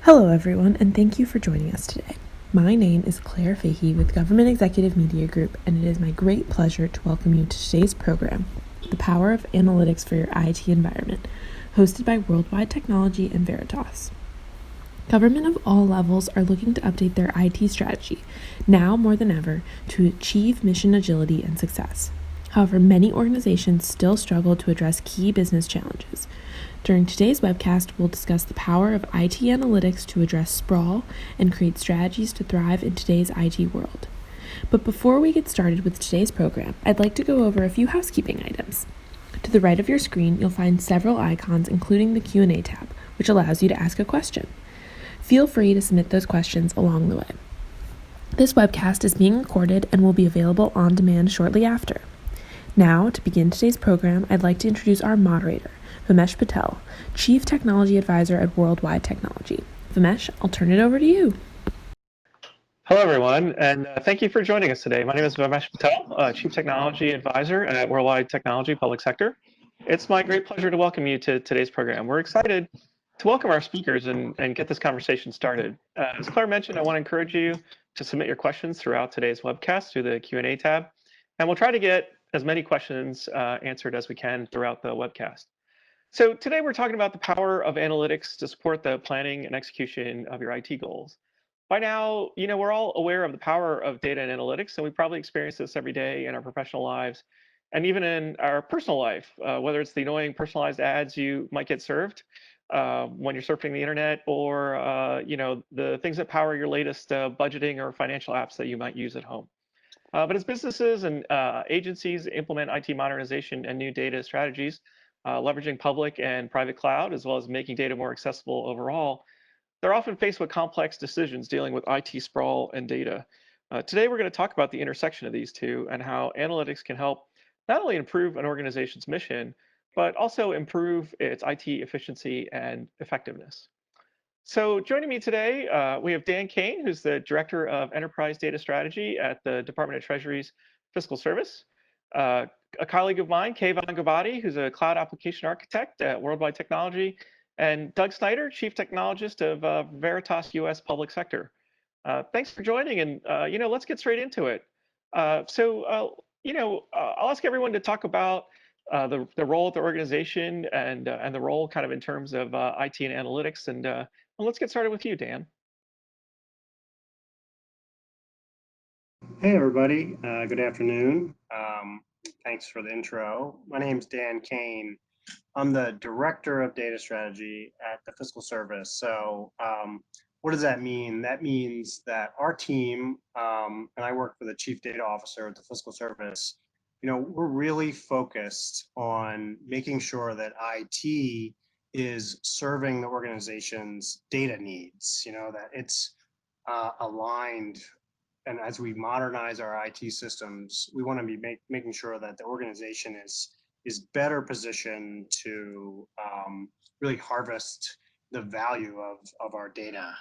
Hello everyone, and thank you for joining us today. My name is Claire Fahey with Government Executive Media Group, and it is my great pleasure to welcome you to today's program, The Power of Analytics for Your IT Environment, hosted by Worldwide Technology and Veritas. Government of all levels are looking to update their IT strategy, now more than ever, to achieve mission agility and success. However, many organizations still struggle to address key business challenges. During today's webcast, we'll discuss the power of IT analytics to address sprawl and create strategies to thrive in today's IT world. But before we get started with today's program, I'd like to go over a few housekeeping items. To the right of your screen, you'll find several icons, including the Q&A tab, which allows you to ask a question. Feel free to submit those questions along the way. This webcast is being recorded and will be available on demand shortly after. Now, to begin today's program, I'd like to introduce our moderator, Vimesh Patel, Chief Technology Advisor at Worldwide Technology. Vimesh, I'll turn it over to you. Hello, everyone, and thank you for joining us today. My name is Vimesh Patel, Chief Technology Advisor at Worldwide Technology Public Sector. It's my great pleasure to welcome you to today's program. We're excited to welcome our speakers and get this conversation started. As Claire mentioned, I want to encourage you to submit your questions throughout today's webcast through the Q&A tab, and we'll try to get as many questions answered as we can throughout the webcast. So today we're talking about the power of analytics to support the planning and execution of your IT goals. By now, we're all aware of the power of data and analytics, and we probably experience this every day in our professional lives and even in our personal life, whether it's the annoying personalized ads you might get served when you're surfing the internet, or the things that power your latest budgeting or financial apps that you might use at home. But as businesses and agencies implement IT modernization and new data strategies, leveraging public and private cloud, as well as making data more accessible overall, they're often faced with complex decisions dealing with IT sprawl and data. Today, we're going to talk about the intersection of these two and how analytics can help not only improve an organization's mission, but also improve its IT efficiency and effectiveness. So joining me today, we have Dan Kane, who's the Director of Enterprise Data Strategy at the Department of Treasury's Fiscal Service. A colleague of mine, Kayvon, who's a Cloud Application Architect at Worldwide Technology, and Doug Snyder, Chief Technologist of Veritas US Public Sector. Thanks for joining, and let's get straight into it. I'll ask everyone to talk about the role of the organization and the role kind of in terms of IT and analytics, and let's get started with you, Dan. Hey, everybody. Good afternoon. Thanks for the intro. My name's Dan Kane. I'm the Director of Data Strategy at the Fiscal Service. So what does that mean? That means that our team, and I work for the Chief Data Officer at the Fiscal Service, we're really focused on making sure that IT is serving the organization's data needs, that it's aligned. And as we modernize our IT systems, we want to be making sure that the organization is better positioned to really harvest the value of our data.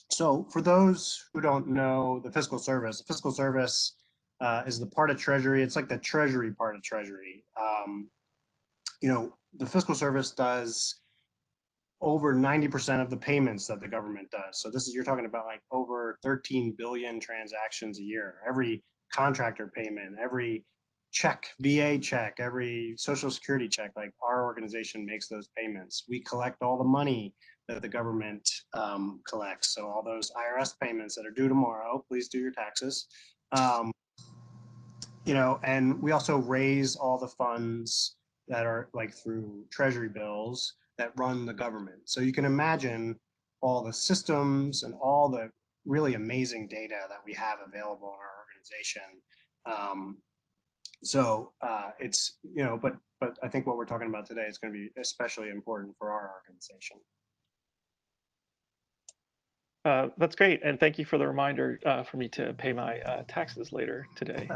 So for those who don't know the Fiscal Service is the part of Treasury. It's like the Treasury part of Treasury. The Fiscal Service does over 90% of the payments that the government does. So you're talking about like over 13 billion transactions a year. Every contractor payment, every check, VA check, every Social Security check, like our organization makes those payments. We collect all the money that the government collects. So all those IRS payments that are due tomorrow, please do your taxes. And we also raise all the funds that are like through Treasury bills that run the government. So you can imagine all the systems and all the really amazing data that we have available in our organization. It's, but I think what we're talking about today is going to be especially important for our organization. That's great, and thank you for the reminder for me to pay my taxes later today.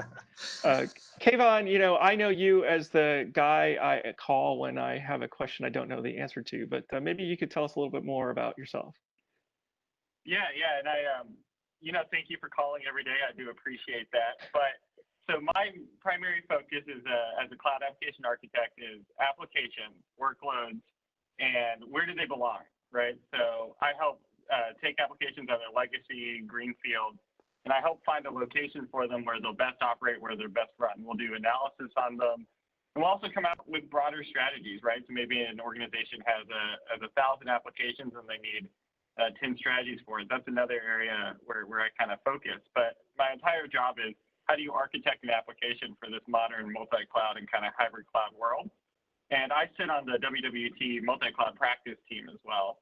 Kayvon, I know you as the guy I call when I have a question I don't know the answer to, but maybe you could tell us a little bit more about yourself. Yeah, and I, thank you for calling every day. I do appreciate that. But so my primary focus is as a cloud application architect is applications, workloads, and where do they belong? right? So I help take applications that are legacy, greenfield, and I help find a location for them where they'll best operate, where they're best run. We'll do analysis on them. And we'll also come out with broader strategies, right? So maybe an organization has 1,000 applications and they need 10 strategies for it. That's another area where I kind of focus. But my entire job is, how do you architect an application for this modern multi-cloud and kind of hybrid cloud world? And I sit on the WWT multi-cloud practice team as well,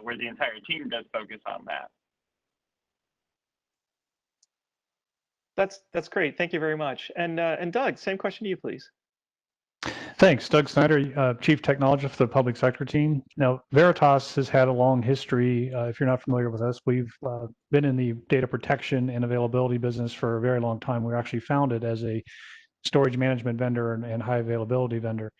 where the entire team does focus on that. That's great. Thank you very much. And Doug, same question to you, please. Thanks. Doug Snyder, Chief Technologist for the Public Sector team. Now, Veritas has had a long history. If you're not familiar with us, we've been in the data protection and availability business for a very long time. We were actually founded as a storage management vendor and high availability vendor.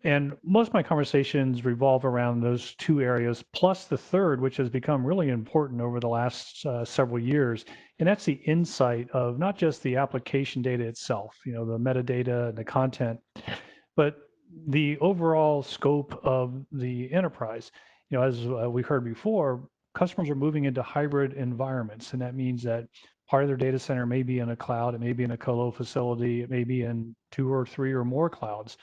And most of my conversations revolve around those two areas, plus the third, which has become really important over the last several years. And that's the insight of not just the application data itself, the metadata and the content, but the overall scope of the enterprise. As we heard before, customers are moving into hybrid environments, and that means that part of their data center may be in a cloud, it may be in a colo facility, it may be in 2 or 3 or more clouds.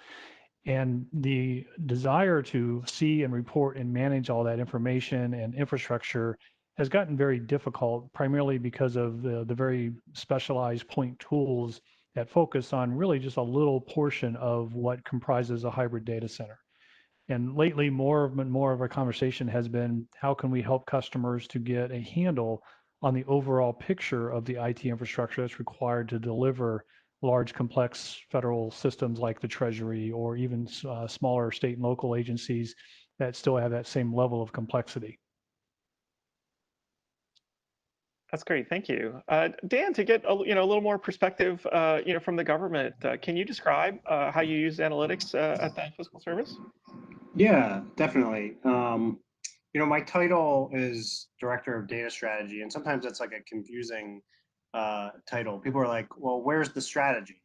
And the desire to see and report and manage all that information and infrastructure has gotten very difficult, primarily because of the very specialized point tools that focus on really just a little portion of what comprises a hybrid data center. And lately, more of our conversation has been, how can we help customers to get a handle on the overall picture of the IT infrastructure that's required to deliver large, complex federal systems like the Treasury, or even smaller state and local agencies that still have that same level of complexity. That's great. Thank you. Dan, to get a little more perspective from the government, can you describe how you use analytics at the Fiscal Service? Yeah, definitely. My title is Director of Data Strategy, and sometimes that's like a confusing title. People are like, well, where's the strategy?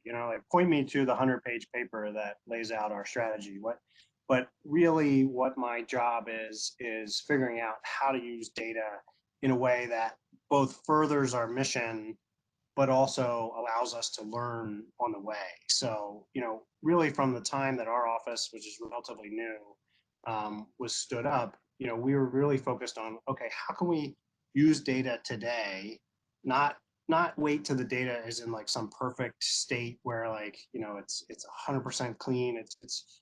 Point me to the 100-page paper that lays out our strategy. But really what my job is figuring out how to use data in a way that both furthers our mission, but also allows us to learn on the way. So, really from the time that our office, which is relatively new, was stood up, we were really focused on, okay, how can we use data today, not wait till the data is in like some perfect state where it's 100% clean, it's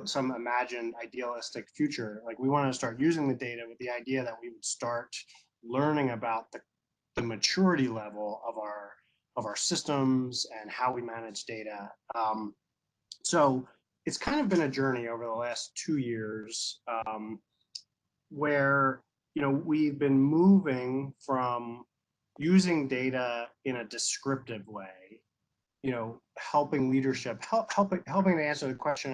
some imagined idealistic future. Like, we want to start using the data with the idea that we would start learning about the maturity level of our systems and how we manage data. So it's kind of been a journey over the last 2 years, where we've been moving from using data in a descriptive way, helping leadership, helping to answer the question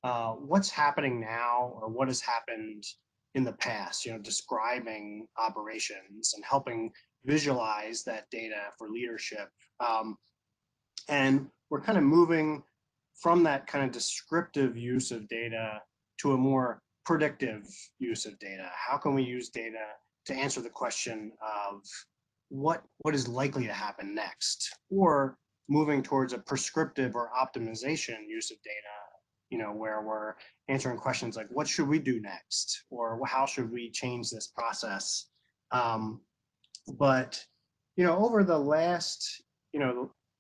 of what's happening now or what has happened in the past, describing operations and helping visualize that data for leadership. And we're kind of moving from that kind of descriptive use of data to a more predictive use of data. How can we use data to answer the question of what is likely to happen next, or moving towards a prescriptive or optimization use of data, where we're answering questions like, what should we do next, or how should we change this process? But over the last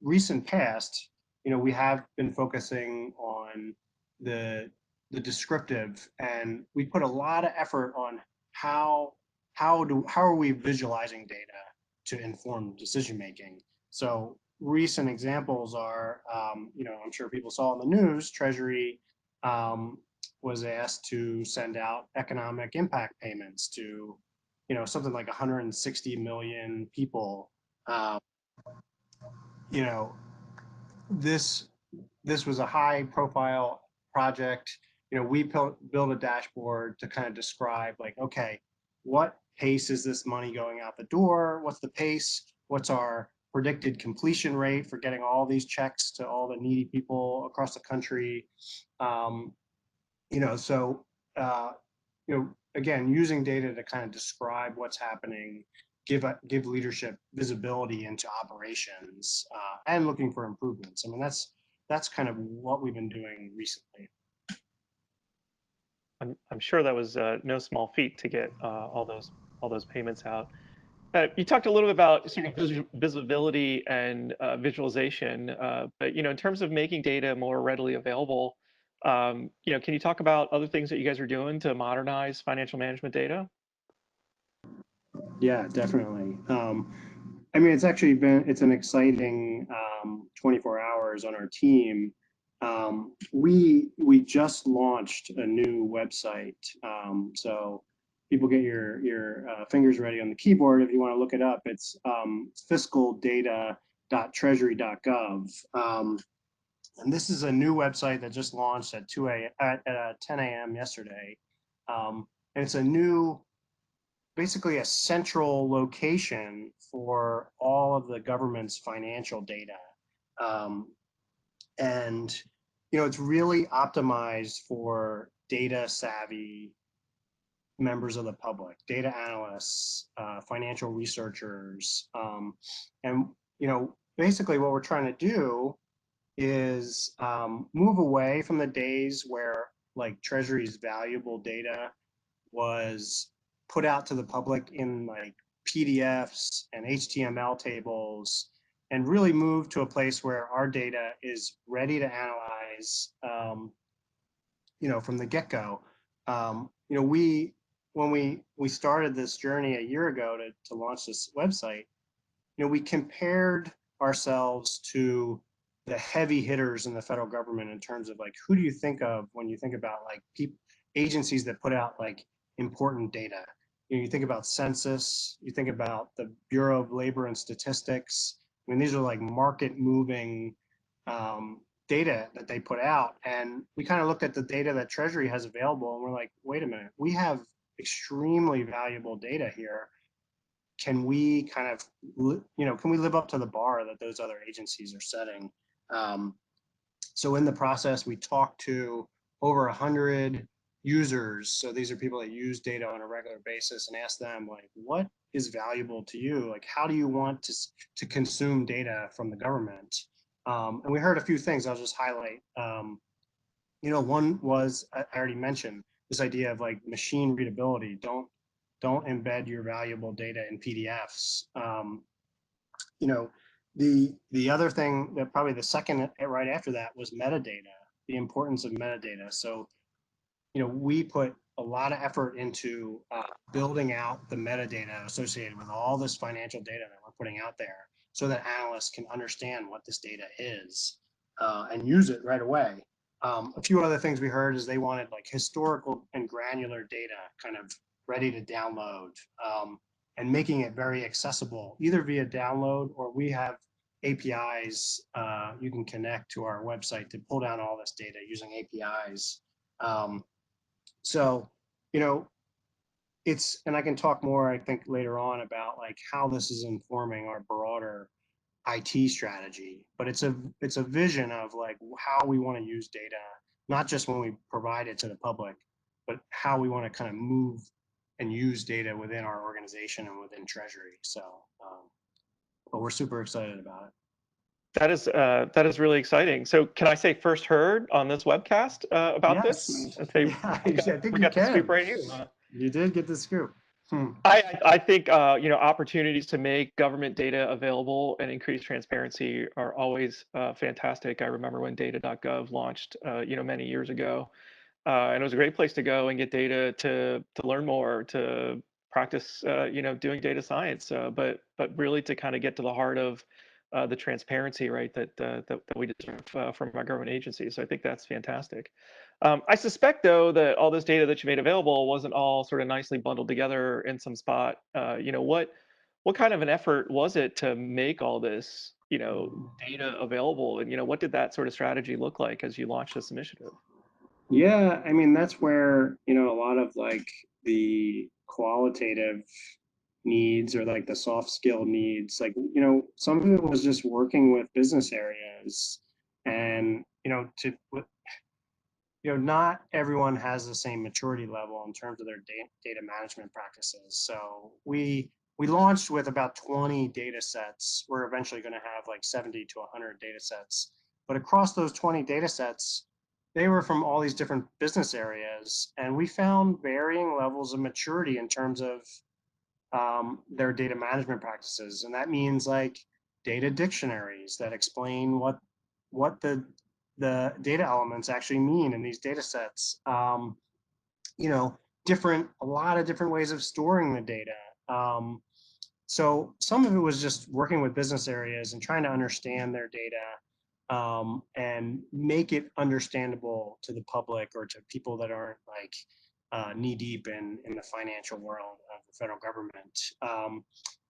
recent past, we have been focusing on the descriptive, and we put a lot of effort on how are we visualizing data to inform decision making. So recent examples are, I'm sure people saw in the news, Treasury was asked to send out economic impact payments to, something like 160 million people. This was a high profile project. We built a dashboard to kind of describe, like, okay, what pace is this money going out the door? What's the pace? What's our predicted completion rate for getting all these checks to all the needy people across the country? So again, using data to kind of describe what's happening, give leadership visibility into operations, and looking for improvements. I mean, that's kind of what we've been doing recently. I'm sure that was no small feat to get all those payments out. You talked a little bit about sort of visibility and visualization, but in terms of making data more readily available, can you talk about other things that you guys are doing to modernize financial management data? Yeah, definitely. I mean, it's an exciting 24 hours on our team. We just launched a new website, so people get your fingers ready on the keyboard if you want to look it up. It's fiscaldata.treasury.gov. And this is a new website that just launched at 10 a.m. yesterday. And it's basically a central location for all of the government's financial data. And it's really optimized for data savvy members of the public, data analysts, financial researchers. And basically what we're trying to do is move away from the days where like Treasury's valuable data was put out to the public in like PDFs and HTML tables, and really move to a place where our data is ready to analyze, from the get-go. When we started this journey a year ago to launch this website, we compared ourselves to the heavy hitters in the federal government in terms of like, who do you think of when you think about like agencies that put out like important data? You think about census, you think about the Bureau of Labor and Statistics. I mean, these are like market moving data that they put out. And we kind of looked at the data that Treasury has available and we're like, wait a minute, we have extremely valuable data here. Can we kind of, can we live up to the bar that those other agencies are setting? So in the process, we talked to over 100 users. So these are people that use data on a regular basis, and ask them like, what is valuable to you? Like, how do you want to consume data from the government? And we heard a few things I'll just highlight. One was, I already mentioned, this idea of like machine readability. Don't embed your valuable data in PDFs. The other thing that probably the second right after that was metadata, the importance of metadata. So, we put a lot of effort into building out the metadata associated with all this financial data that we're putting out there, so that analysts can understand what this data is and use it right away. A few other things we heard is they wanted like historical and granular data kind of ready to download, and making it very accessible, either via download or we have APIs. You can connect to our website to pull down all this data using APIs. So, and I can talk more, I think, later on about like how this is informing our broader IT strategy, but it's a vision of like how we want to use data, not just when we provide it to the public, but how we want to kind of move and use data within our organization and within Treasury. So, but we're super excited about it. That is really exciting. So can I say first heard on this webcast about Yes. this? Yeah, I think we you got the can. scoop right here. You did get the scoop. I think opportunities to make government data available and increase transparency are always fantastic. I remember when data.gov launched many years ago, and it was a great place to go and get data to learn more, to practice doing data science, but really to kind of get to the heart of the transparency, right, that we deserve from our government agencies. So I think that's fantastic. I suspect, though, that all this data that you made available wasn't all sort of nicely bundled together in some spot. What kind of an effort was it to make all this data available, and what did that sort of strategy look like as you launched this initiative? Yeah, I mean, that's where a lot of like the qualitative needs or like the soft skill needs, like some of it was just working with business areas and not everyone has the same maturity level in terms of their data management practices. So we launched with about 20 data sets. We're eventually going to have like 70 to 100 data sets. But across those 20 data sets, they were from all these different business areas. And we found varying levels of maturity in terms of their data management practices. And that means like data dictionaries that explain what the data elements actually mean in these data sets. A lot of different ways of storing the data. So some of it was just working with business areas and trying to understand their data and make it understandable to the public or to people that aren't like knee deep in the financial world of the federal government.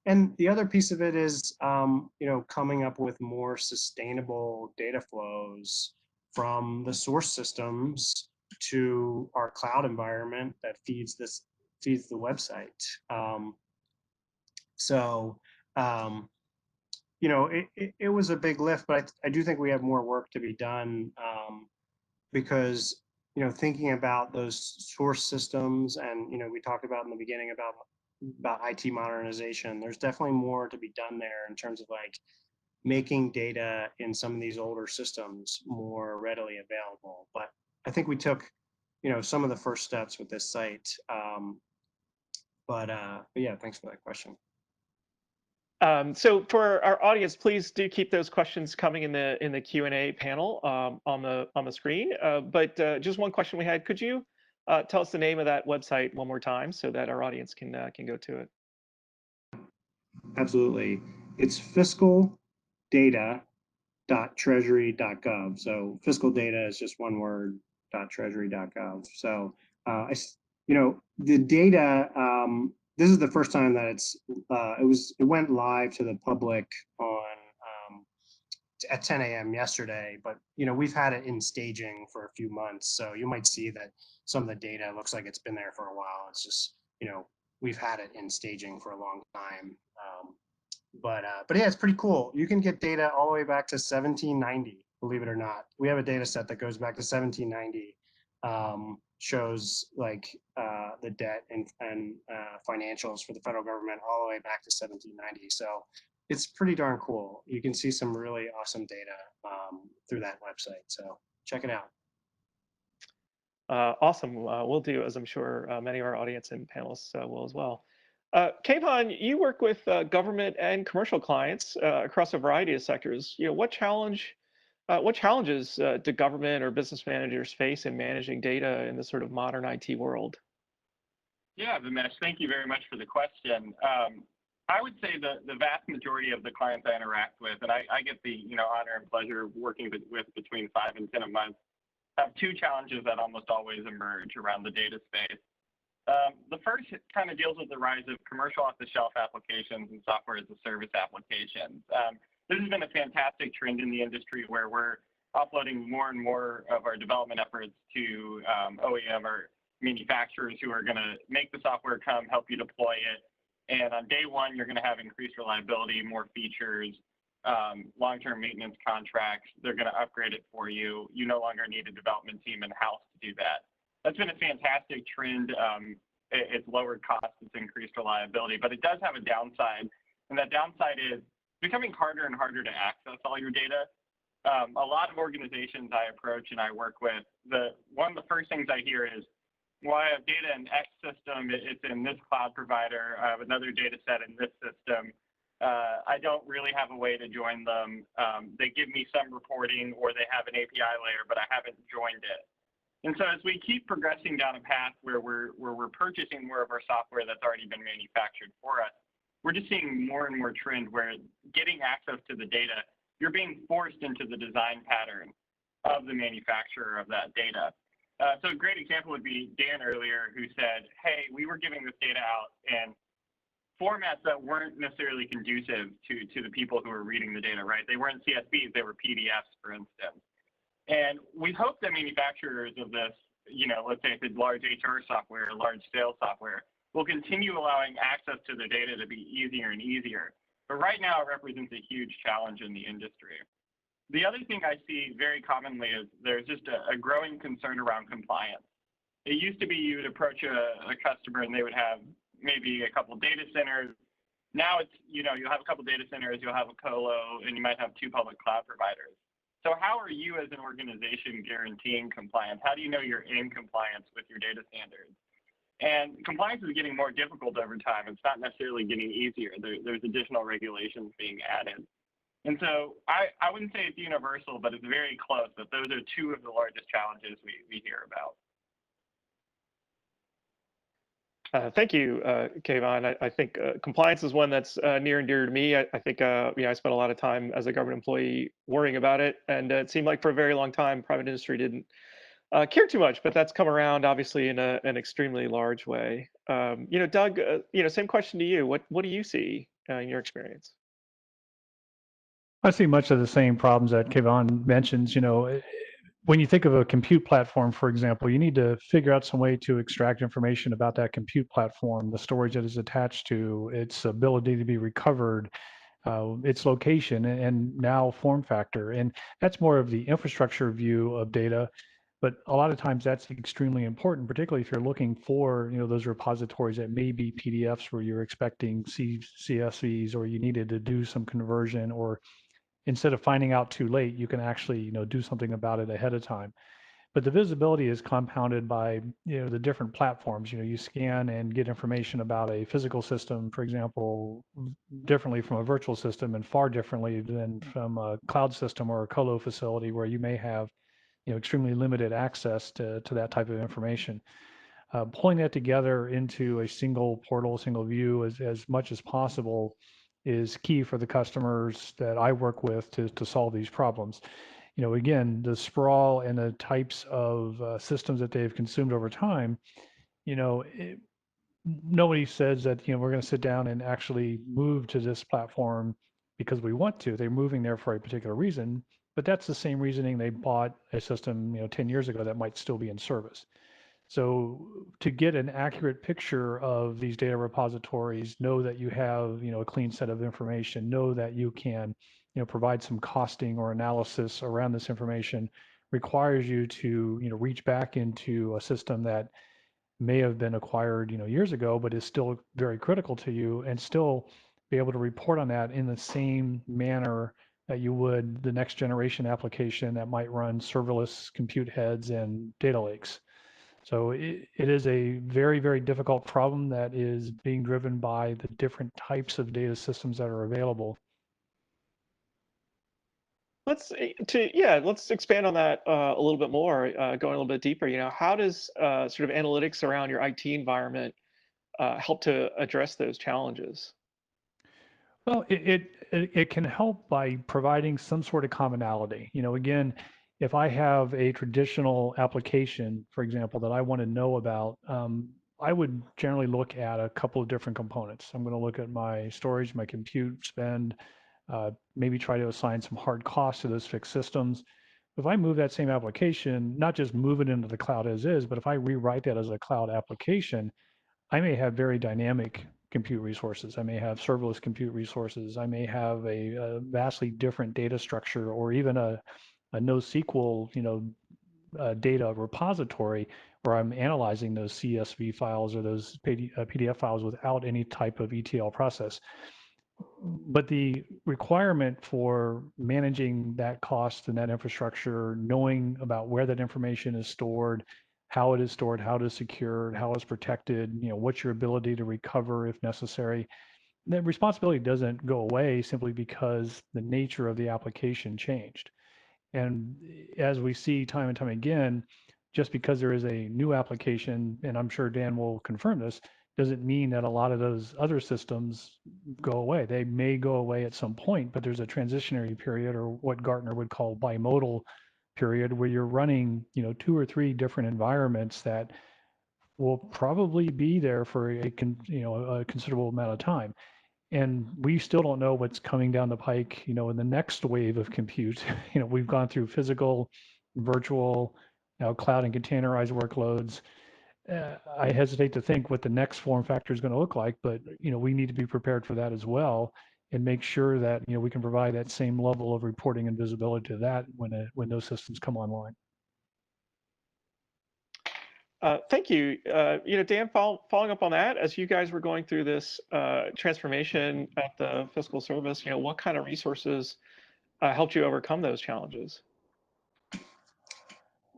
And the other piece of it is, coming up with more sustainable data flows from the source systems to our cloud environment that feeds the website. So, it was a big lift, but I do think we have more work to be done because, thinking about those source systems and, we talked about in the beginning about IT modernization, there's definitely more to be done there in terms of like making data in some of these older systems more readily available. But I think we took, some of the first steps with this site. But yeah, thanks for that question. So for our audience, please do keep those questions coming in the Q&A panel on the screen. But just one question we had: could you tell us the name of that website one more time so that our audience can go to it? Absolutely, it's fiscaldata.treasury.gov. So fiscal data is just one word. .treasury.gov. So the data. This is the first time that it went live to the public on at 10 a.m. yesterday, but we've had it in staging for a few months, so you might see that some of the data looks like it's been there for a while. It's just we've had it in staging for a long time, but yeah, it's pretty cool. You can get data all the way back to 1790. Believe it or not, we have a data set that goes back to 1790. Shows like the debt and financials for the federal government all the way back to 1790. So it's pretty darn cool. You can see some really awesome data through that website. So check it out. Awesome. We'll do, as I'm sure many of our audience and panelists will as well. Kayvon, you work with government and commercial clients across a variety of sectors. What challenges do government or business managers face in managing data in this sort of modern IT world? Yeah, Vimesh, thank you very much for the question. I would say the vast majority of the clients I interact with, and I get the honor and pleasure of working with between 5 and 10 a month, have two challenges that almost always emerge around the data space. The first kind of deals with the rise of commercial off-the-shelf applications and software as a service applications. This has been a fantastic trend in the industry where we're offloading more and more of our development efforts to OEM or manufacturers who are going to make the software come, help you deploy it. And on day one, you're going to have increased reliability, more features, long-term maintenance contracts. They're going to upgrade it for you. You no longer need a development team in-house to do that. That's been a fantastic trend. It's lowered costs, it's increased reliability, but it does have a downside. And that downside is becoming harder and harder to access all your data. A lot of organizations I approach and I work with, one of the first things I hear is, well, I have data in X system, it's in this cloud provider, I have another data set in this system. I don't really have a way to join them. They give me some reporting or they have an API layer, but I haven't joined it. And so as we keep progressing down a path where we're purchasing more of our software that's already been manufactured for us, we're just seeing more and more trend where getting access to the data, you're being forced into the design pattern of the manufacturer of that data. So a great example would be Dan earlier, who said, hey, we were giving this data out in formats that weren't necessarily conducive to the people who were reading the data, right? They weren't CSVs, they were PDFs, for instance. And we hope that manufacturers of this, let's say it's a large HR software, large sales software, will continue allowing access to the data to be easier and easier. But right now, it represents a huge challenge in the industry. The other thing I see very commonly is there's just a growing concern around compliance. It used to be you would approach a customer and they would have maybe a couple data centers. Now it's, you'll have a couple data centers, you'll have a colo, and you might have 2 public cloud providers. So how are you as an organization guaranteeing compliance? How do you know you're in compliance with your data standards? And compliance is getting more difficult over time. It's not necessarily getting easier. There's additional regulations being added. And so I wouldn't say it's universal, but it's very close that those are 2 of the largest challenges we hear about. Thank you, Kayvon. I think compliance is one that's near and dear to me. I think I spent a lot of time as a government employee worrying about it, and it seemed like for a very long time, private industry didn't care too much. But that's come around, obviously, in an extremely large way. Doug, same question to you. What do you see in your experience? I see much of the same problems that Kayvon mentions. When you think of a compute platform, for example, you need to figure out some way to extract information about that compute platform, the storage that is attached to its ability to be recovered, its location, and now form factor. And that's more of the infrastructure view of data. But a lot of times that's extremely important, particularly if you're looking for those repositories that may be PDFs where you're expecting CSVs, or you needed to do some conversion, or instead of finding out too late, you can actually do something about it ahead of time. But the visibility is compounded by the different platforms. You scan and get information about a physical system, for example, differently from a virtual system, and far differently than from a cloud system or a colo facility where you may have extremely limited access to that type of information. Pulling that together into a single portal, single view as much as possible is key for the customers that I work with to solve these problems. Again, the sprawl and the types of systems that they've consumed over time, nobody says that we're going to sit down and actually move to this platform because we want to. They're moving there for a particular reason, but that's the same reasoning they bought a system 10 years ago that might still be in service. So to get an accurate picture of these data repositories, know that you have a clean set of information, know that you can provide some costing or analysis around this information, requires you to reach back into a system that may have been acquired years ago, but is still very critical to you, and still be able to report on that in the same manner that you would the next generation application that might run serverless compute heads and data lakes. So it is a very, very difficult problem that is being driven by the different types of data systems that are available. Let's expand on that a little bit more, going a little bit deeper. How does sort of analytics around your IT environment help to address those challenges? Well, it can help by providing some sort of commonality. Again, if I have a traditional application, for example, that I want to know about, I would generally look at a couple of different components. I'm going to look at my storage, my compute spend, maybe try to assign some hard costs to those fixed systems. If I move that same application, not just move it into the cloud as is, but if I rewrite that as a cloud application, I may have very dynamic compute resources. I may have serverless compute resources. I may have a vastly different data structure, or even a NoSQL, data repository where I'm analyzing those CSV files or those PDF files without any type of ETL process. But the requirement for managing that cost and that infrastructure, knowing about where that information is stored, how it is stored, how it is secured, how it's protected, what's your ability to recover if necessary, that responsibility doesn't go away simply because the nature of the application changed. And as we see time and time again, just because there is a new application, and I'm sure Dan will confirm this, doesn't mean that a lot of those other systems go away. They may go away at some point, but there's a transitionary period, or what Gartner would call bimodal period, where you're running 2 or 3 different environments that will probably be there for a considerable amount of time. And we still don't know what's coming down the pike, in the next wave of compute. We've gone through physical, virtual, now cloud and containerized workloads. I hesitate to think what the next form factor is going to look like, but we need to be prepared for that as well. and make sure that we can provide that same level of reporting and visibility to that when those systems come online. Thank you. Dan, following up on that, as you guys were going through this transformation at the Fiscal Service, what kind of resources helped you overcome those challenges?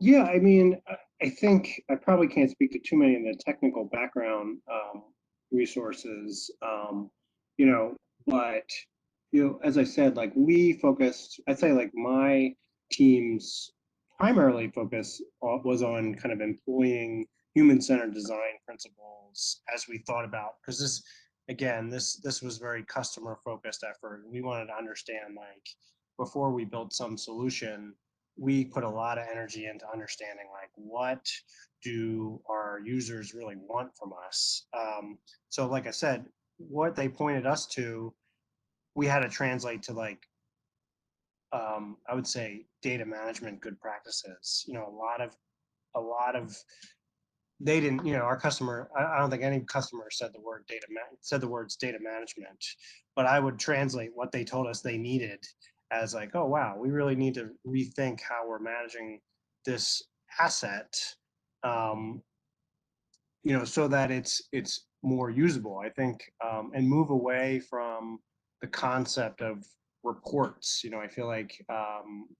Yeah, I mean, I think I probably can't speak to too many of the technical background resources, but as I said, like we focused, I'd say like my team's primarily focus was on kind of employing human-centered design principles as we thought about, because this was very customer-focused effort. We wanted to understand, like, before we built some solution, we put a lot of energy into understanding, like, what do our users really want from us. So like I said, what they pointed us to, we had to translate to, like, I would say data management good practices. A lot of they didn't, our customer, I don't think any customer said the words data management, but I would translate what they told us they needed as like, oh wow, we really need to rethink how we're managing this asset, so that it's more usable, I think, and move away from the concept of reports. I feel like,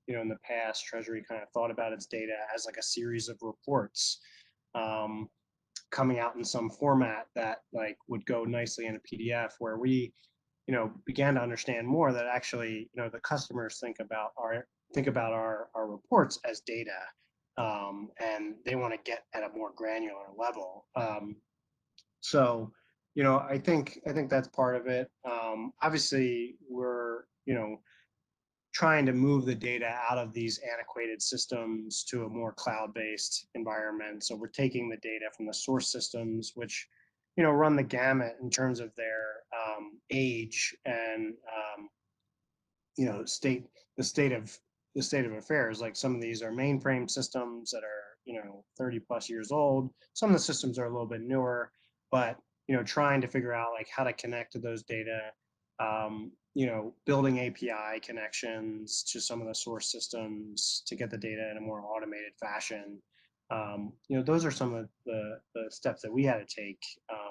in the past, Treasury kind of thought about its data as like a series of reports, coming out in some format that like would go nicely in a PDF, where we, began to understand more that actually, the customers think about our reports as data, and they want to get at a more granular level. So, I think that's part of it. Obviously, we're, trying to move the data out of these antiquated systems to a more cloud-based environment. So we're taking the data from the source systems, which, run the gamut in terms of their age and, state the state of affairs. Like, some of these are mainframe systems that are 30 plus years old. Some of the systems are a little bit newer, but trying to figure out like how to connect to those data, building API connections to some of the source systems to get the data in a more automated fashion. Those are some of the steps that we had to take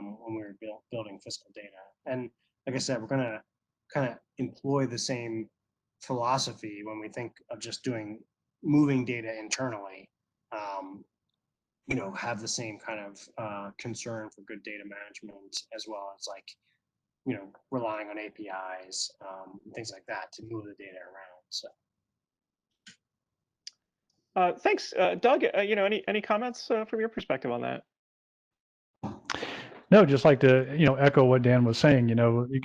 when we were building Fiscal Data. And like I said, we're going to kind of employ the same philosophy when we think of just moving data internally. Have the same kind of concern for good data management, as well as, like, relying on APIs, and things like that to move the data around. So. Thanks, Doug. Any comments from your perspective on that? No, just like to echo what Dan was saying.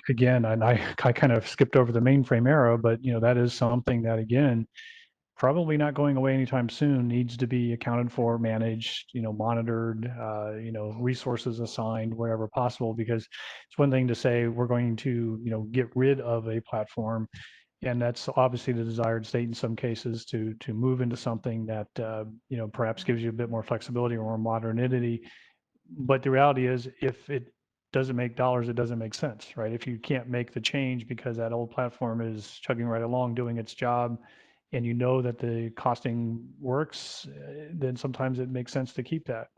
Again, and I kind of skipped over the mainframe era, but that is something that, again, probably not going away anytime soon, needs to be accounted for, managed, monitored, resources assigned wherever possible, because it's one thing to say we're going to get rid of a platform, and that's obviously the desired state in some cases, to move into something that perhaps gives you a bit more flexibility or more modernity. But the reality is, if it doesn't make dollars, it doesn't make sense, right? If you can't make the change because that old platform is chugging right along doing its job, and that the costing works, then sometimes it makes sense to keep that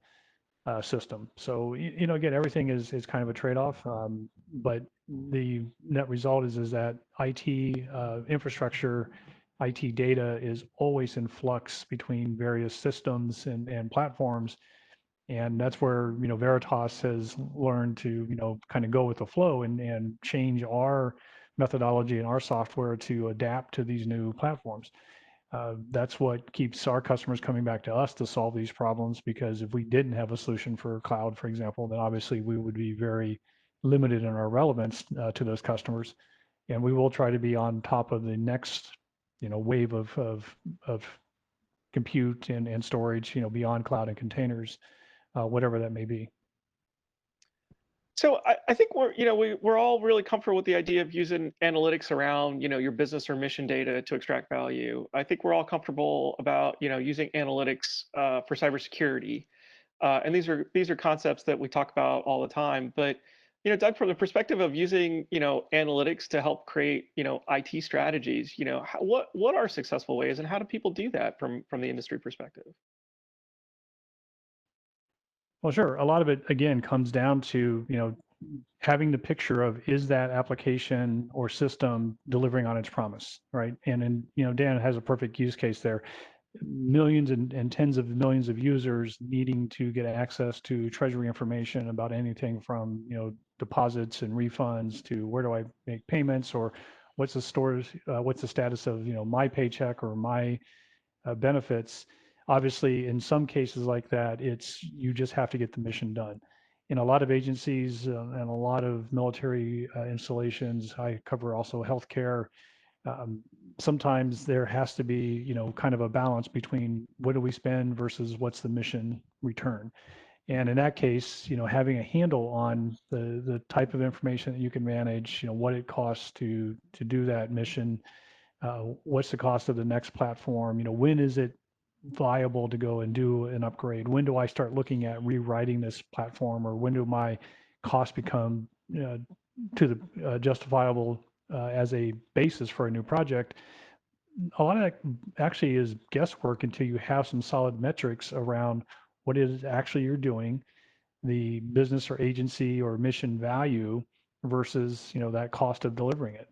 system. So again, everything is kind of a trade-off, but the net result is that IT infrastructure, IT data is always in flux between various systems and platforms. And that's where Veritas has learned to kind of go with the flow and change our methodology and our software to adapt to these new platforms. That's what keeps our customers coming back to us to solve these problems, because if we didn't have a solution for cloud, for example, then obviously we would be very limited in our relevance to those customers. And we will try to be on top of the next wave of compute and storage, beyond cloud and containers, whatever that may be. So I think we're all really comfortable with the idea of using analytics around your business or mission data to extract value. I think we're all comfortable about using analytics for cybersecurity, and these are concepts that we talk about all the time. But Doug, from the perspective of using, analytics to help create, IT strategies, what are successful ways and how do people do that from the industry perspective? Well, sure. A lot of it, again, comes down to, having the picture of is that application or system delivering on its promise, right? And Dan has a perfect use case there. Millions and tens of millions of users needing to get access to treasury information about anything from, deposits and refunds to where do I make payments, or what's the status of, my paycheck or my benefits. Obviously, in some cases like that, you just have to get the mission done. In a lot of agencies and a lot of military installations, I cover also healthcare. Um, Sometimes there has to be, kind of a balance between what do we spend versus what's the mission return. And in that case, having a handle on the type of information that you can manage, what it costs to do that mission, what's the cost of the next platform, when is it viable to go and do an upgrade? When do I start looking at rewriting this platform, or when do my costs become to the justifiable as a basis for a new project? A lot of that actually is guesswork until you have some solid metrics around what it is actually you're doing, the business or agency or mission value versus that cost of delivering it.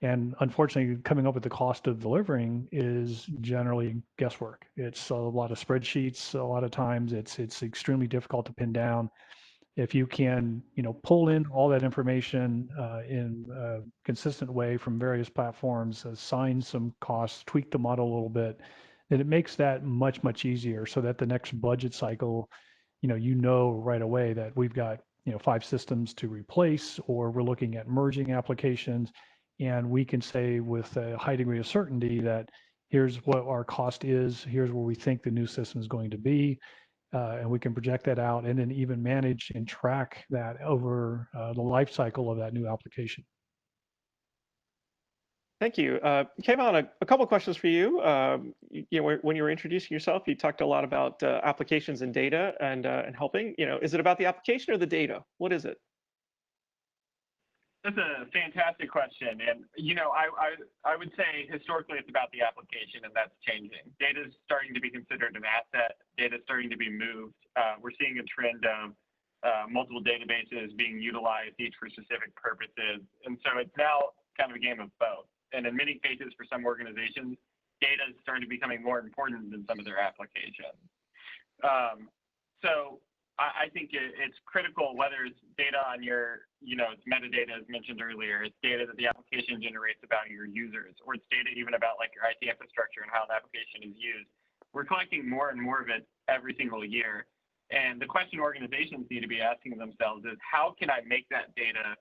And unfortunately, coming up with the cost of delivering is generally guesswork. It's a lot of spreadsheets. A lot of times, it's extremely difficult to pin down. If you can, pull in all that information in a consistent way from various platforms, assign some costs, tweak the model a little bit, then it makes that much easier. So that the next budget cycle, right away that we've got 5 systems to replace, or we're looking at merging applications. And we can say with a high degree of certainty that here's what our cost is, here's where we think the new system is going to be, and we can project that out and then even manage and track that over the life cycle of that new application. Thank you. Kayvon, a couple of questions for you. When you were introducing yourself, you talked a lot about applications and data and helping. Is it about the application or the data? What is it? That's a fantastic question. And, I would say historically it's about the application, and that's changing. Data is starting to be considered an asset. Data is starting to be moved. We're seeing a trend of multiple databases being utilized, each for specific purposes. And so it's now kind of a game of both. And in many cases, for some organizations, data is starting to becoming more important than some of their applications. So I think it's critical, whether it's data on your, it's metadata as mentioned earlier, it's data that the application generates about your users, or it's data even about like your IT infrastructure and how the application is used. We're collecting more and more of it every single year. And the question organizations need to be asking themselves is, how can I make that data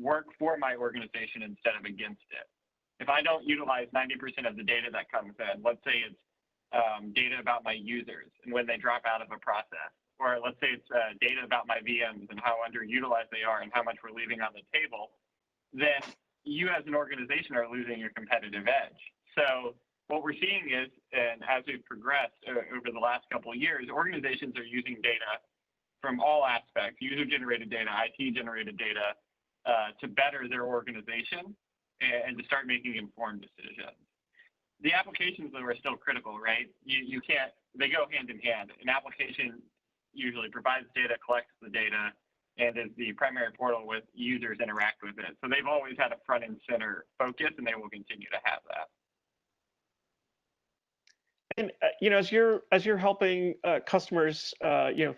work for my organization instead of against it? If I don't utilize 90% of the data that comes in, let's say it's data about my users and when they drop out of a process, or let's say it's data about my VMs and how underutilized they are and how much we're leaving on the table, then you as an organization are losing your competitive edge. So what we're seeing is, and as we've progressed over the last couple of years, organizations are using data from all aspects, user-generated data, IT-generated data, to better their organization and to start making informed decisions. The applications, though, are still critical, right? You can't, they go hand in hand. An application usually provides data, collects the data, and is the primary portal with users interact with it. So they've always had a front and center focus, and they will continue to have that. And as you're helping customers,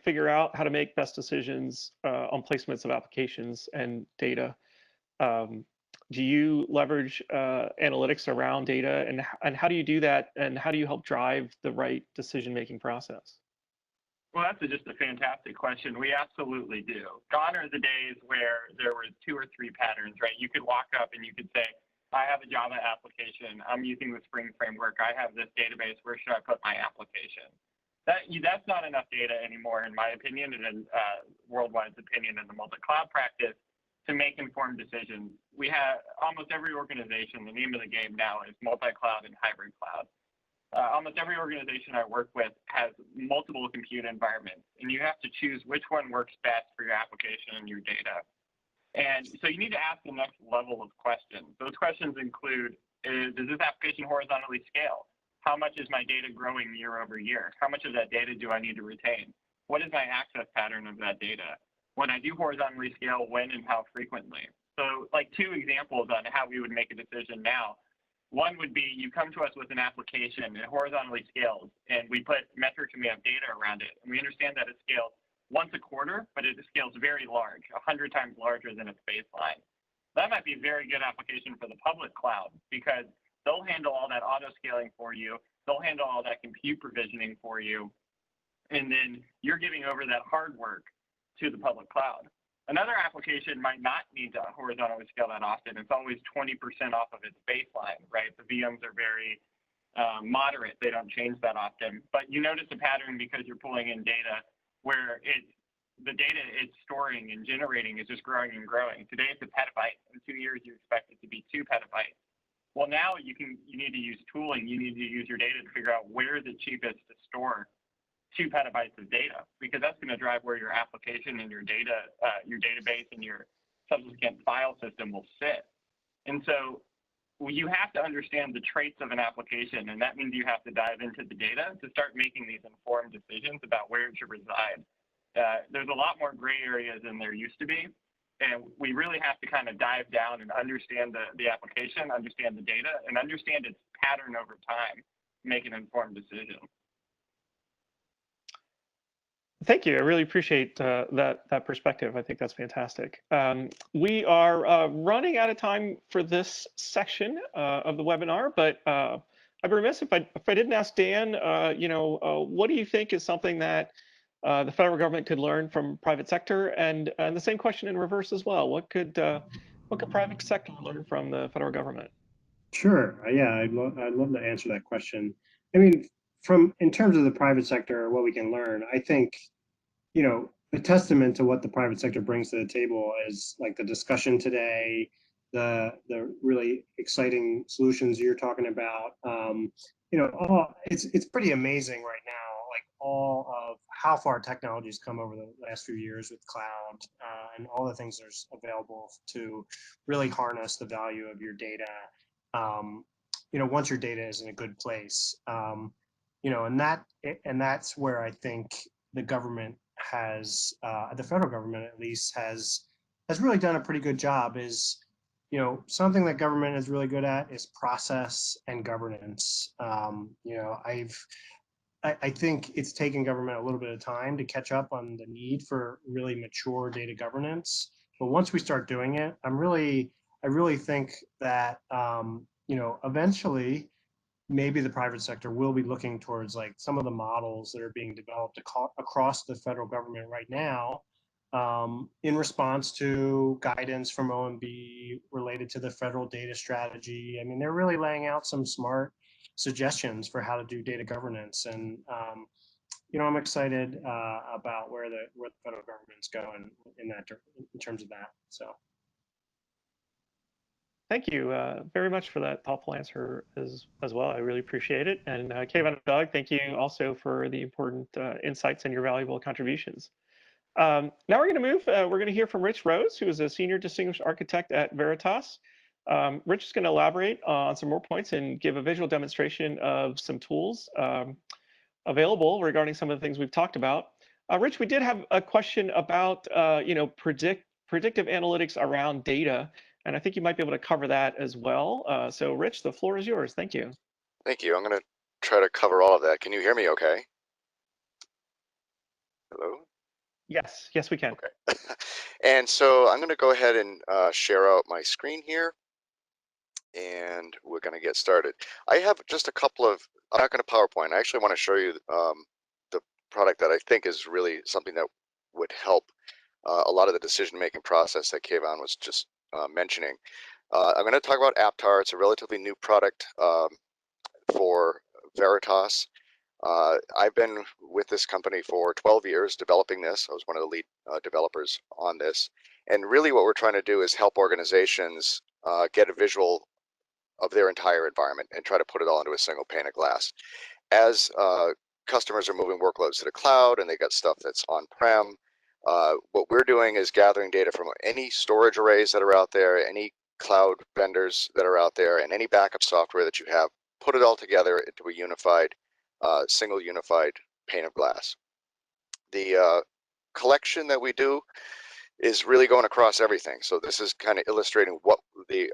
figure out how to make best decisions on placements of applications and data, do you leverage analytics around data, and how do you do that, and how do you help drive the right decision-making process? Well, that's just a fantastic question. We absolutely do. Gone are the days where there were 2 or 3 patterns, right? You could walk up and you could say, I have a Java application. I'm using the Spring framework. I have this database. Where should I put my application? That's not enough data anymore, in my opinion, and in Worldwide's opinion in the multi-cloud practice, to make informed decisions. We have almost every organization, the name of the game now is multi-cloud and hybrid cloud. Almost every organization I work with has multiple compute environments, and you have to choose which one works best for your application and your data. And so you need to ask the next level of questions. Those questions include, does this application horizontally scale? How much is my data growing year over year? How much of that data do I need to retain? What is my access pattern of that data? When I do horizontally scale, when and how frequently? So like 2 examples on how we would make a decision now. One would be you come to us with an application, it horizontally scales, and we put metrics and we have data around it. And we understand that it scales once a quarter, but it scales very large, 100 times larger than its baseline. That might be a very good application for the public cloud because they'll handle all that auto scaling for you. They'll handle all that compute provisioning for you. And then you're giving over that hard work to the public cloud. Another application might not need to horizontally scale that often. It's always 20% off of its baseline, right? The VMs are very moderate. They don't change that often. But you notice a pattern because you're pulling in data where the data it's storing and generating is just growing and growing. Today it's a petabyte. In 2 years, you expect it to be 2 petabytes. Well, now you need to use tooling. You need to use your data to figure out where the cheapest to store 2 petabytes of data, because that's going to drive where your application and your data, your database and your subsequent file system will sit. And so you have to understand the traits of an application, and that means you have to dive into the data to start making these informed decisions about where it should reside. There's a lot more gray areas than there used to be, and we really have to kind of dive down and understand the application, understand the data, and understand its pattern over time, make an informed decision. Thank you. I really appreciate that perspective. I think that's fantastic. We are running out of time for this section of the webinar, but I'd be remiss if I didn't ask Dan. What do you think is something that the federal government could learn from private sector, and the same question in reverse as well. What could private sector learn from the federal government? Sure. Yeah, I'd love to answer that question. I mean, in terms of the private sector, what we can learn, I think, a testament to what the private sector brings to the table is like the discussion today, the really exciting solutions you're talking about. It's pretty amazing right now, like all of how far technology's come over the last few years with cloud and all the things that's available to really harness the value of your data. Once your data is in a good place, and that's where I think the government has, the federal government at least, has really done a pretty good job. Is something that government is really good at is process and governance. I think it's taken government a little bit of time to catch up on the need for really mature data governance. But once we start doing it, I really think that eventually, maybe the private sector will be looking towards like some of the models that are being developed across the federal government right now in response to guidance from OMB related to the federal data strategy. I mean, they're really laying out some smart suggestions for how to do data governance. And, I'm excited about where the federal government's going in terms of that. So. Thank you very much for that thoughtful answer as well. I really appreciate it. And Kayvon and Doug, thank you also for the important insights and your valuable contributions. Now we're going to move. We're going to hear from Rich Rose, who is a Senior Distinguished Architect at Veritas. Rich is going to elaborate on some more points and give a visual demonstration of some tools available regarding some of the things we've talked about. Rich, we did have a question about predictive analytics around data. And I think you might be able to cover that as well. So Rich, the floor is yours. Thank you. Thank you. I'm going to try to cover all of that. Can you hear me okay? Hello? Yes, we can. Okay. And so I'm going to go ahead and share out my screen here. And we're going to get started. I have just a couple of, I'm not going to PowerPoint. I actually want to show you the product that I think is really something that would help a lot of the decision-making process that Kayvon was just mentioning. I'm going to talk about Aptar. It's a relatively new product for Veritas. I've been with this company for 12 years developing this. I was one of the lead developers on this. And really what we're trying to do is help organizations get a visual of their entire environment and try to put it all into a single pane of glass. As customers are moving workloads to the cloud and they got stuff that's on-prem, What we're doing is gathering data from any storage arrays that are out there, any cloud vendors that are out there, and any backup software that you have, put it all together into a unified, single unified pane of glass. The collection that we do is really going across everything. So this is kind of illustrating what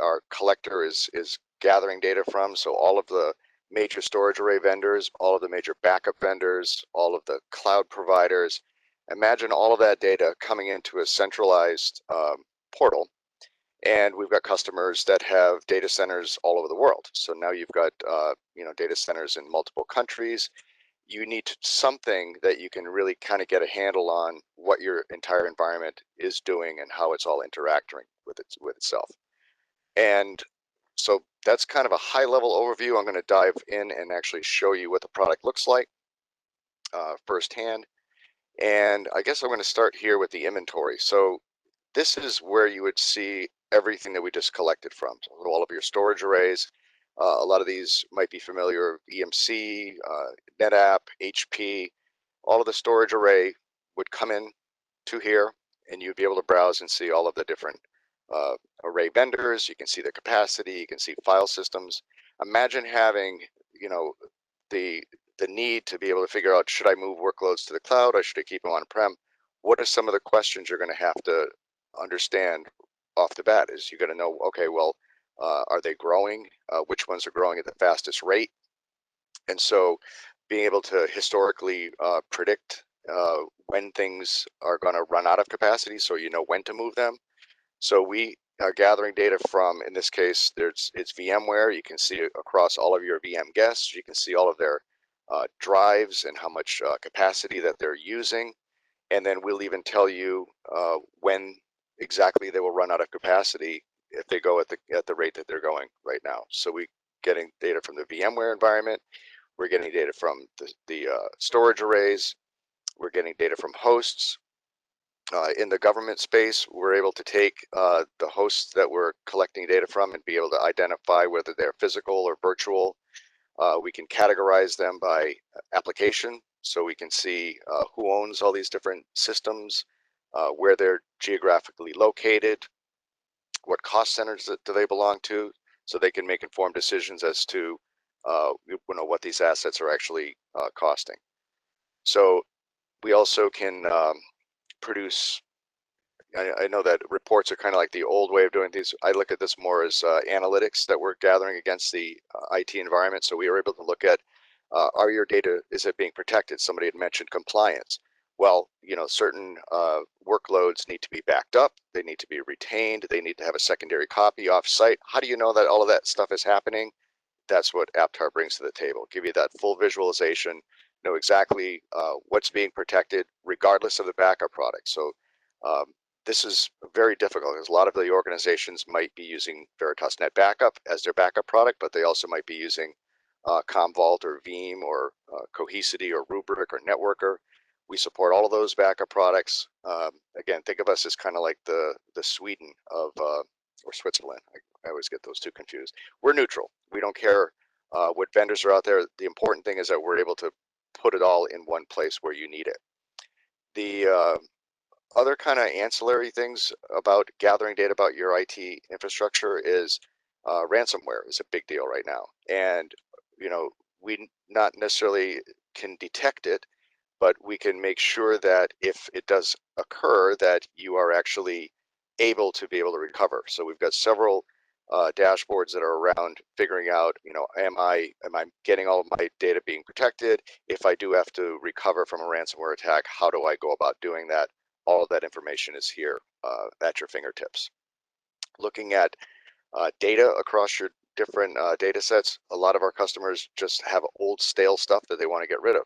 our collector is gathering data from. So all of the major storage array vendors, all of the major backup vendors, all of the cloud providers. Imagine all of that data coming into a centralized portal. And we've got customers that have data centers all over the world. So now you've got data centers in multiple countries. You need something that you can really kind of get a handle on what your entire environment is doing and how it's all interacting with itself. And so that's kind of a high level overview. I'm going to dive in and actually show you what the product looks like firsthand. And I guess I'm going to start here with the inventory. So this is where you would see everything that we just collected from. So all of your storage arrays. A lot of these might be familiar, EMC, NetApp, HP. All of the storage array would come in to here, and you'd be able to browse and see all of the different array vendors. You can see the capacity, you can see file systems. Imagine having, the need to be able to figure out, should I move workloads to the cloud or should I keep them on-prem? What are some of the questions you're going to have to understand off the bat? Is you got to know, okay, well, are they growing? Which ones are growing at the fastest rate? And so being able to historically predict when things are going to run out of capacity, so you know when to move them. So we are gathering data from, in this case, it's VMware. You can see across all of your VM guests. You can see all of their drives and how much capacity that they're using. And then we'll even tell you when exactly they will run out of capacity if they go at the rate that they're going right now. So we're getting data from the VMware environment. We're getting data from the storage arrays. We're getting data from hosts. In the government space, we're able to take the hosts that we're collecting data from and be able to identify whether they're physical or virtual. We can categorize them by application, so we can see who owns all these different systems, where they're geographically located, what cost centers do they belong to, so they can make informed decisions as to what these assets are actually costing. So we also can produce. I know that reports are kind of like the old way of doing things. I look at this more as analytics that we're gathering against the IT environment. So we are able to look at, are your data, is it being protected? Somebody had mentioned compliance. Well, certain workloads need to be backed up. They need to be retained. They need to have a secondary copy off-site. How do you know that all of that stuff is happening? That's what Aptar brings to the table. Give you that full visualization, know exactly what's being protected, regardless of the backup product. So this is very difficult because a lot of the organizations might be using Veritas Net Backup as their backup product, but they also might be using Commvault or Veeam or Cohesity or Rubrik or Networker. We support all of those backup products. Again, think of us as kind of like the Sweden of or Switzerland. I always get those two confused. We're neutral. We don't care what vendors are out there. The important thing is that we're able to put it all in one place where you need it. The other kind of ancillary things about gathering data about your IT infrastructure is ransomware is a big deal right now. And, we not necessarily can detect it, but we can make sure that if it does occur, that you are actually able to recover. So we've got several dashboards that are around figuring out, am I getting all of my data being protected? If I do have to recover from a ransomware attack, how do I go about doing that? All of that information is here at your fingertips. Looking at data across your different data sets, a lot of our customers just have old stale stuff that they want to get rid of.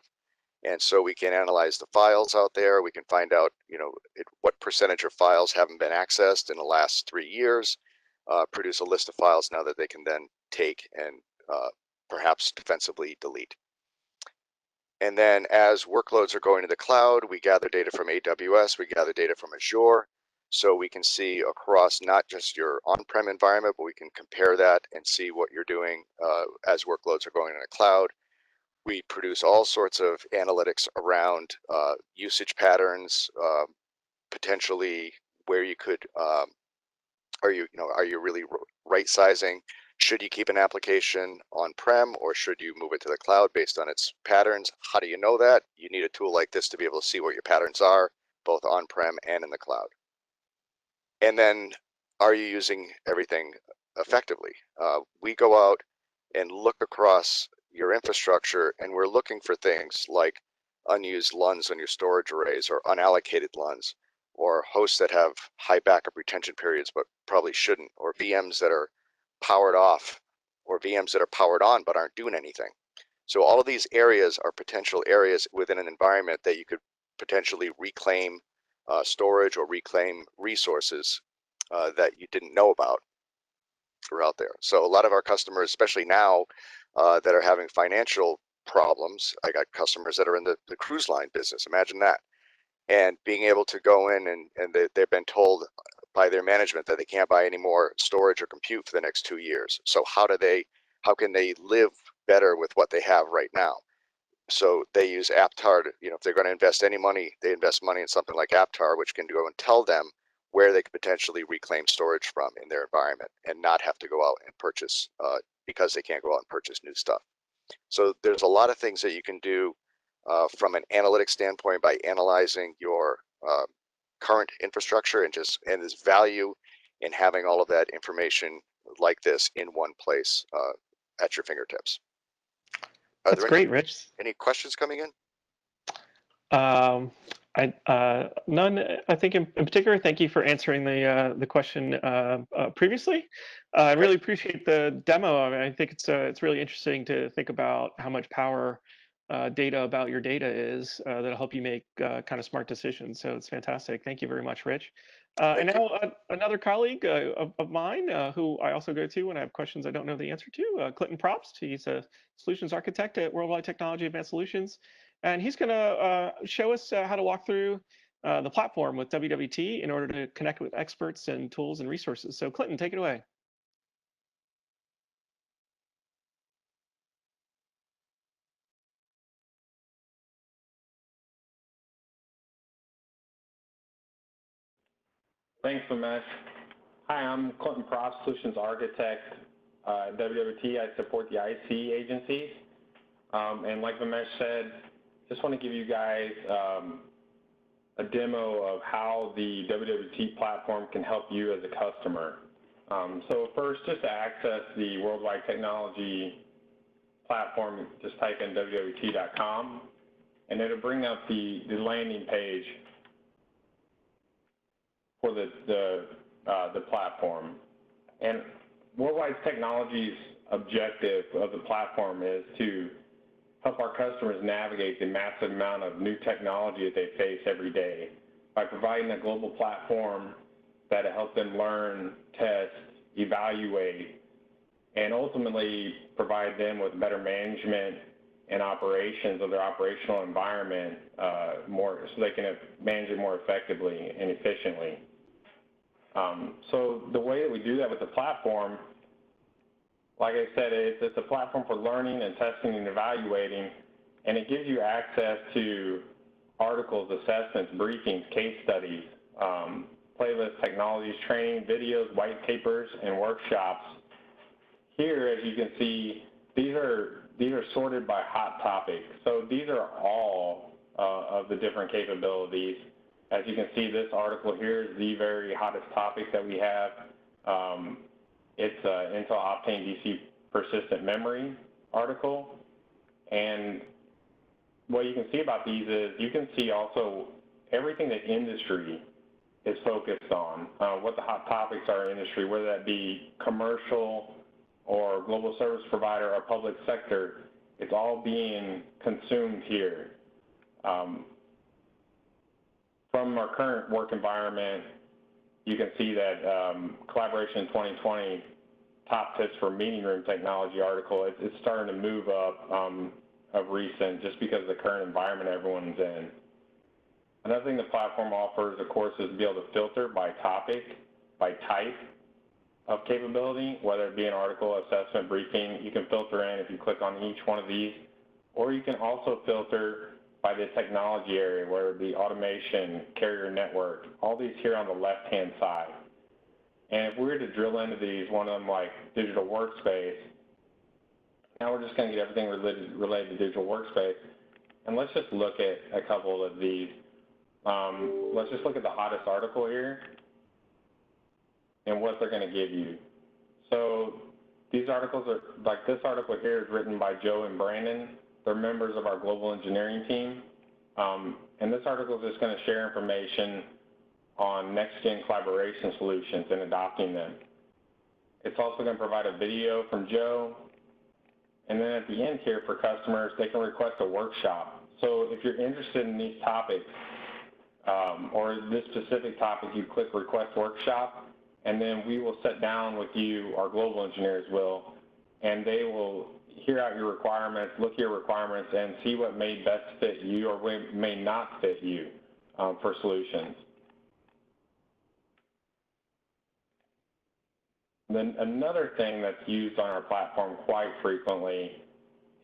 And so we can analyze the files out there. We can find out, what percentage of files haven't been accessed in the last 3 years, produce a list of files now that they can then take and perhaps defensively delete. And then as workloads are going to the cloud, we gather data from AWS, we gather data from Azure, so we can see across not just your on-prem environment, but we can compare that and see what you're doing as workloads are going in the cloud. We produce all sorts of analytics around usage patterns, potentially where you could, are you really right sizing? Should you keep an application on-prem or should you move it to the cloud based on its patterns? How do you know that? You need a tool like this to be able to see what your patterns are, both on-prem and in the cloud. And then, are you using everything effectively? We go out and look across your infrastructure, and we're looking for things like unused LUNs on your storage arrays, or unallocated LUNs, or hosts that have high backup retention periods but probably shouldn't, or VMs that are powered off, or VMs that are powered on but aren't doing anything. So all of these areas are potential areas within an environment that you could potentially reclaim storage or reclaim resources that you didn't know about are out there. So a lot of our customers, especially now that are having financial problems, I got customers that are in the cruise line business, imagine that. And being able to go in and they've been told by their management that they can't buy any more storage or compute for the next 2 years. So how can they live better with what they have right now? So they use Aptar to, if they're going to invest any money, they invest money in something like Aptar, which can go and tell them where they could potentially reclaim storage from in their environment and not have to go out and purchase because they can't go out and purchase new stuff. So there's a lot of things that you can do from an analytics standpoint by analyzing your current infrastructure, and there's value in having all of that information like this in one place at your fingertips. That's great, Rich. Any questions coming in? None. I think in particular, thank you for answering the question previously. I really appreciate the demo. I mean, I think it's really interesting to think about how much power data about your data is that'll help you make kind of smart decisions. So it's fantastic. Thank you very much, Rich. And now another colleague of mine who I also go to when I have questions I don't know the answer to, Clinton Probst. He's a solutions architect at Worldwide Technology Advanced Solutions. And he's going to show us how to walk through the platform with WWT in order to connect with experts and tools and resources. So Clinton, take it away. Thanks, Ramesh. Hi, I'm Clinton Probst, Solutions Architect at WWT. I support the IC agencies. And like Ramesh said, just want to give you guys a demo of how the WWT platform can help you as a customer. So first, just to access the Worldwide Technology platform, just type in wwt.com, and it'll bring up the landing page for the platform. And Worldwide Technology's objective of the platform is to help our customers navigate the massive amount of new technology that they face every day by providing a global platform that helps them learn, test, evaluate, and ultimately provide them with better management and operations of their operational environment so they can manage it more effectively and efficiently. So the way that we do that with the platform, like I said, it's a platform for learning and testing and evaluating, and it gives you access to articles, assessments, briefings, case studies, playlists, technologies, training, videos, white papers, and workshops. Here, as you can see, these are sorted by hot topics. So these are all of the different capabilities. As you can see, this article here is the very hottest topic that we have. It's Intel Optane DC persistent memory article. And what you can see about these is you can see also everything that industry is focused on, what the hot topics are in industry, whether that be commercial or global service provider or public sector. It's all being consumed here. From our current work environment, you can see that collaboration in 2020, top tips for meeting room technology article, it's starting to move up of recent just because of the current environment everyone's in. Another thing the platform offers, of course, is to be able to filter by topic, by type of capability, whether it be an article, assessment, briefing. You can filter in if you click on each one of these, or you can also filter by the technology area, where the automation, carrier network, all these here on the left-hand side. And if we were to drill into these, one of them like digital workspace, now we're just going to get everything related to digital workspace. And let's just look at a couple of these. Let's just look at the hottest article here and what they're going to give you. So these articles are, like this article here is written by Joe and Brandon. They're members of our global engineering team. And this article is just going to share information on next-gen collaboration solutions and adopting them. It's also going to provide a video from Joe. And then at the end here for customers, they can request a workshop. So if you're interested in these topics or this specific topic, you click request workshop, and then we will sit down with you, our global engineers will, and they will hear out your requirements, look at your requirements, and see what may best fit you or may not fit you for solutions. Then another thing that's used on our platform quite frequently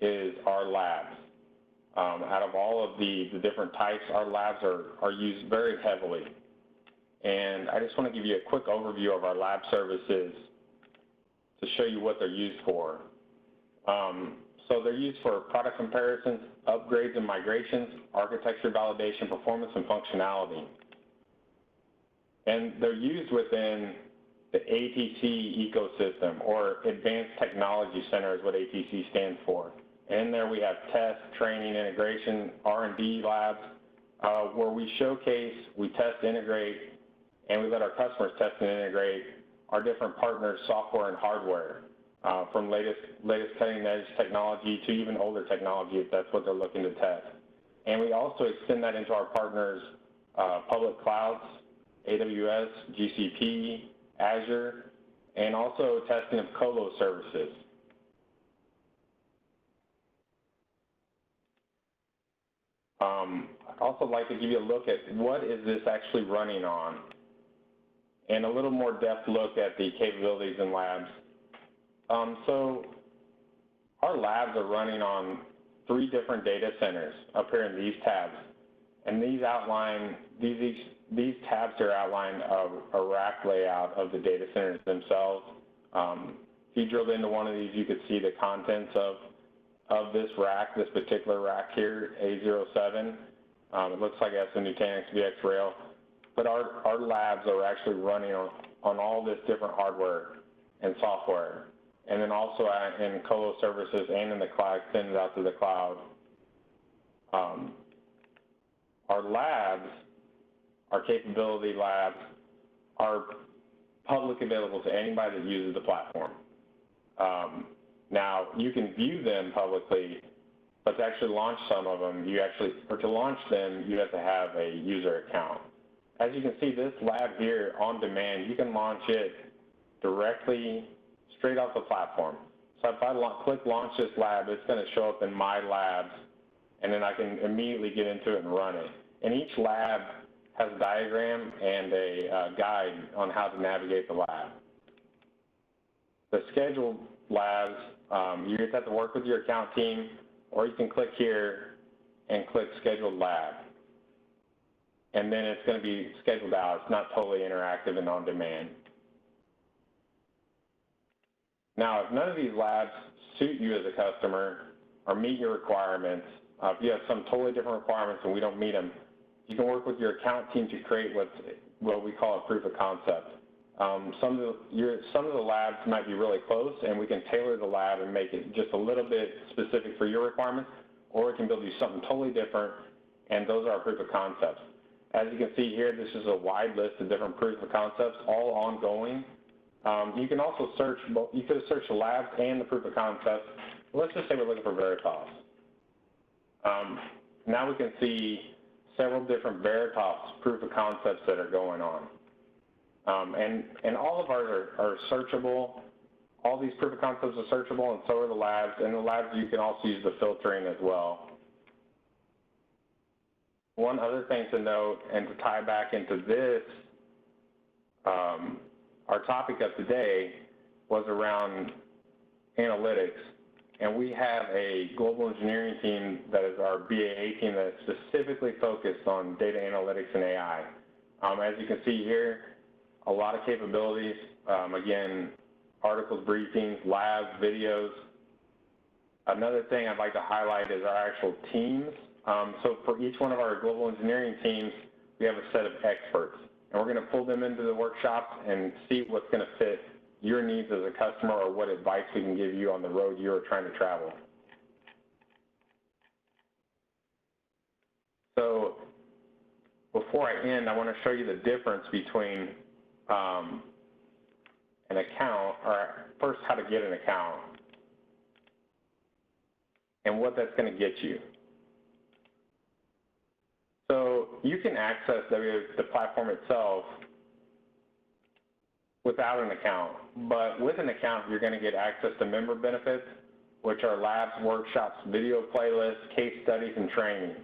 is our labs. Out of all of the different types, our labs are used very heavily. And I just want to give you a quick overview of our lab services to show you what they're used for. So they're used for product comparisons, upgrades and migrations, architecture validation, performance, and functionality. And they're used within the ATC ecosystem, or Advanced Technology Center is what ATC stands for. And in there we have test, training, integration, R&D labs, where we showcase, we test, integrate, and we let our customers test and integrate our different partners' software and hardware, from latest cutting edge technology to even older technology if that's what they're looking to test. And we also extend that into our partners' public clouds, AWS, GCP, Azure, and also testing of colo services. I'd also like to give you a look at what is this actually running on, and a little more depth look at the capabilities in labs. So our labs are running on 3 different data centers up here in these tabs, and these outline, these tabs here outline a rack layout of the data centers themselves. If you drilled into one of these, you could see the contents of this rack, this particular rack here, A07. It looks like it has some Nutanix VxRail, but our labs are actually running on all this different hardware and software, and then also in colo services and in the cloud, extended out to the cloud. Our labs, our capability labs, are public available to anybody that uses the platform. Now, you can view them publicly, but to actually launch some of them, to launch them, you have to have a user account. As you can see, this lab here on demand, you can launch it directly straight off the platform. So if I click launch this lab, it's going to show up in my labs, and then I can immediately get into it and run it. And each lab has a diagram and a guide on how to navigate the lab. The scheduled labs, you just have to work with your account team, or you can click here and click scheduled lab. And then it's going to be scheduled out. It's not totally interactive and on demand. Now, if none of these labs suit you as a customer or meet your requirements, if you have some totally different requirements and we don't meet them, you can work with your account team to create what we call a proof of concept. Some of the labs might be really close, and we can tailor the lab and make it just a little bit specific for your requirements, or we can build you something totally different, and those are our proof of concepts. As you can see here, this is a wide list of different proof of concepts, all ongoing. You can also search, you could have searched the labs and the proof of concepts. Let's just say we're looking for Veritas. Now we can see several different Veritas proof of concepts that are going on. And all of ours are searchable. All these proof of concepts are searchable, and so are the labs. And the labs, you can also use the filtering as well. One other thing to note, and to tie back into this, our topic of today was around analytics. And we have a global engineering team that is our BAA team that is specifically focused on data analytics and AI. As you can see here, a lot of capabilities. Again, articles, briefings, labs, videos. Another thing I'd like to highlight is our actual teams. So for each one of our global engineering teams, we have a set of experts. And we're going to pull them into the workshops and see what's going to fit your needs as a customer or what advice we can give you on the road you're trying to travel. So before I end, I want to show you the difference between an account, or first how to get an account, and what that's going to get you. So you can access the platform itself without an account, but with an account, you're going to get access to member benefits, which are labs, workshops, video playlists, case studies, and training.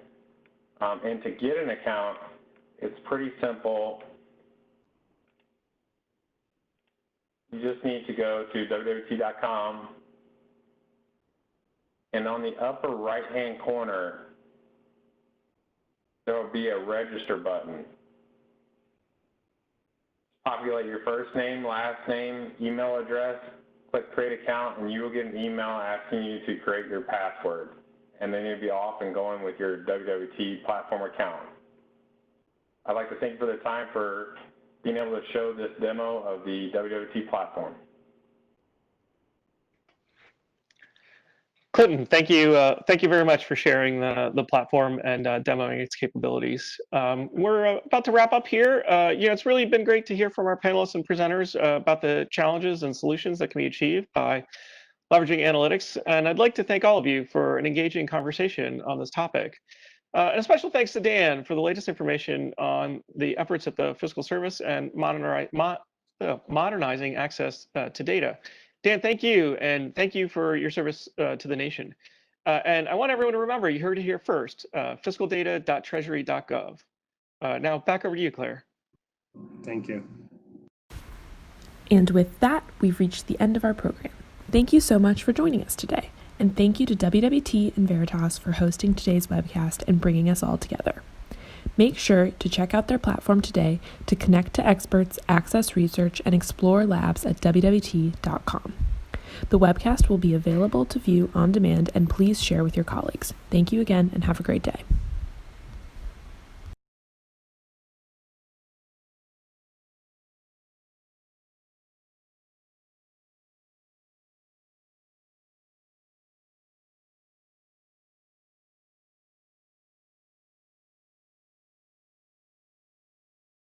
And to get an account, it's pretty simple. You just need to go to www.t.com, and on the upper right-hand corner, there will be a register button. Populate your first name, last name, email address, click create account, and you will get an email asking you to create your password. And then you'll be off and going with your WWT platform account. I'd like to thank you for the time for being able to show this demo of the WWT platform. Clinton, thank you very much for sharing the platform and demoing its capabilities. We're about to wrap up here. It's really been great to hear from our panelists and presenters about the challenges and solutions that can be achieved by leveraging analytics. And I'd like to thank all of you for an engaging conversation on this topic. And a special thanks to Dan for the latest information on the efforts at the Fiscal Service and modernizing access to data. Dan, thank you, and thank you for your service to the nation. And I want everyone to remember, you heard it here first, fiscaldata.treasury.gov. Now back over to you, Claire. Thank you. And with that, we've reached the end of our program. Thank you so much for joining us today. And thank you to WWT and Veritas for hosting today's webcast and bringing us all together. Make sure to check out their platform today to connect to experts, access research, and explore labs at wwt.com. The webcast will be available to view on demand, and please share with your colleagues. Thank you again, and have a great day.